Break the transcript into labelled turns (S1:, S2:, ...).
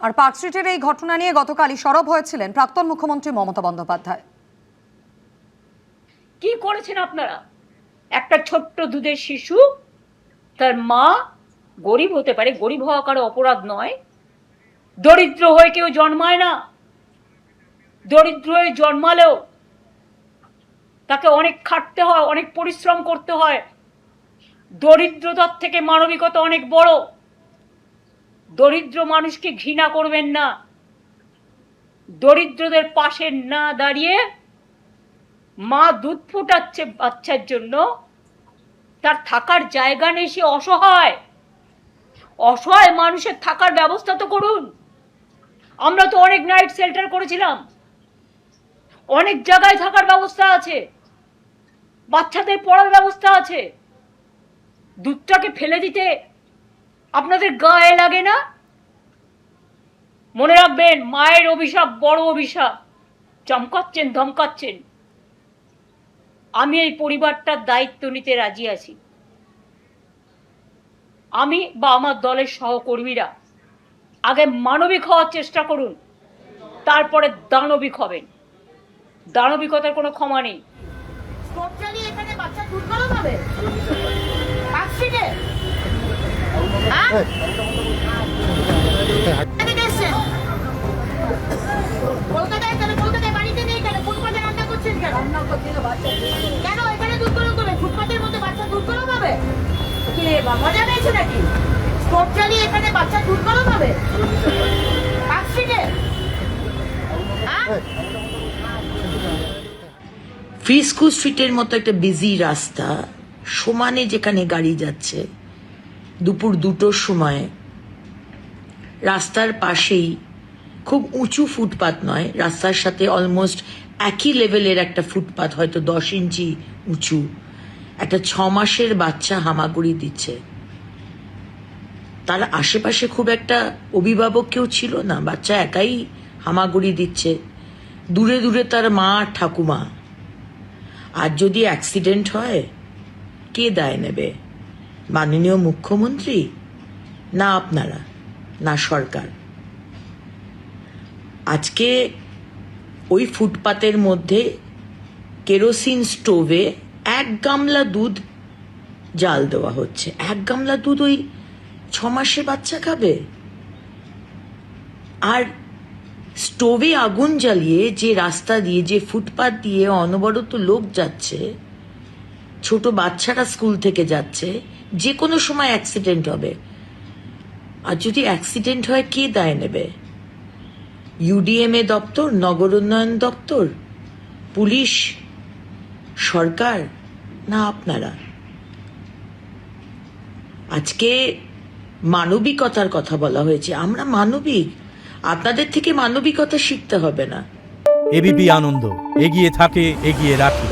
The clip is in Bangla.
S1: আর পার্কস্ট্রিটের এই ঘটনা নিয়ে গতকালই সরব হয়েছিলেন প্রাক্তন মুখ্যমন্ত্রী মমতা বন্দ্যোপাধ্যায়।
S2: কি করেছেন আপনারা? একটা ছোট্ট দুধের শিশু, তার মা গরিব হতে পারে, গরিব হওয়া কারো অপরাধ নয়। দরিদ্র হয়ে কেউ জন্মায় না। দরিদ্র হয়ে জন্মালেও তাকে অনেক খাটতে হয়, অনেক পরিশ্রম করতে হয়। দরিদ্রতার থেকে মানবিকতা অনেক বড়। দরিদ্র মানুষকে ঘৃণা করবেন না। দরিদ্রদের পাশে না দাঁড়িয়ে মা দুধ ফোটাচ্ছে বাচ্চার জন্য, তার থাকার জায়গা নেই, সে অসহায়। অসহায় মানুষের থাকার ব্যবস্থা তো করুন। আমরা তো অনেক নাইট শেল্টার করেছিলাম, অনেক জায়গায় থাকার ব্যবস্থা আছে, বাচ্চাদের পড়ার ব্যবস্থা আছে। দুধটাকে ফেলে দিতে আপনাদের গায়ে লাগে না? মনে রাখবেন, মায়ের অভিশাপ বড় অভিশাপ। চমকাচ্ছেন, ধমকাচ্ছেন। আমি এই পরিবারটার দায়িত্ব নিতে রাজি আছি। আমি বা আমার দলের সহকর্মীরা আগে মানবিক হওয়ার চেষ্টা করুন, তারপরে দানবিক হবেন। দানবিকতার কোনো ক্ষমা নেই।
S3: কেন এখানে দুধ গরম করে ফুটপাতের মধ্যে বাচ্চা দুধ গরম হবে? মজা পেয়েছে নাকি? স্টোভ চালিয়ে এখানে বাচ্চা দুধ গরম হবে?
S4: ফ্রিস্কো স্ট্রিটের মতো একটা বিজি রাস্তা, সমানে যেখানে গাড়ি যাচ্ছে, দুপুর 2টোর সময় রাস্তার পাশেই খুব উঁচু ফুটপাত নয়, রাস্তার সাথে অলমোস্ট একই লেভেলের একটা ফুটপাত, হয়তো 10 ইঞ্চি উঁচু, একটা 6 মাসের বাচ্চা হামাগুড়ি দিচ্ছে। তার আশেপাশে খুব একটা অভিভাবক কেউ ছিল না, বাচ্চা একাই হামাগুড়ি দিচ্ছে, দূরে দূরে তার মা ঠাকুমা। আর যদি অ্যাক্সিডেন্ট হয়, কে দায় নেবে? মাননীয় মুখ্যমন্ত্রী, না আপনারা, না সরকার? আজকে ওই ফুটপাতের মধ্যে কেরোসিন স্টোভে 1 গামলা দুধ জাল দেওয়া হচ্ছে। 1 গামলা দুধ ওই 6 মাসের বাচ্চা খাবে? আর স্টোভে আগুন জ্বালিয়ে যে রাস্তা দিয়ে, যে ফুটপাত দিয়ে অনবরত লোক যাচ্ছে, ছোট বাচ্চারা স্কুল থেকে যাচ্ছে, যে কোনো সময় অ্যাক্সিডেন্ট হবে। আর যদি অ্যাক্সিডেন্ট হয়, কে দায় নেবে? ইউডিএমএ দপ্তর, নগর উন্নয়ন দপ্তর, পুলিশ, সরকার, না আপনারা? আজকে মানবিকতার কথা বলা হয়েছে। আমরা মানবিক, আপনাদের থেকে মানবিকতা শিখতে হবে না।
S5: এবিপি আনন্দ, এগিয়ে থাকে, এগিয়ে রাখে।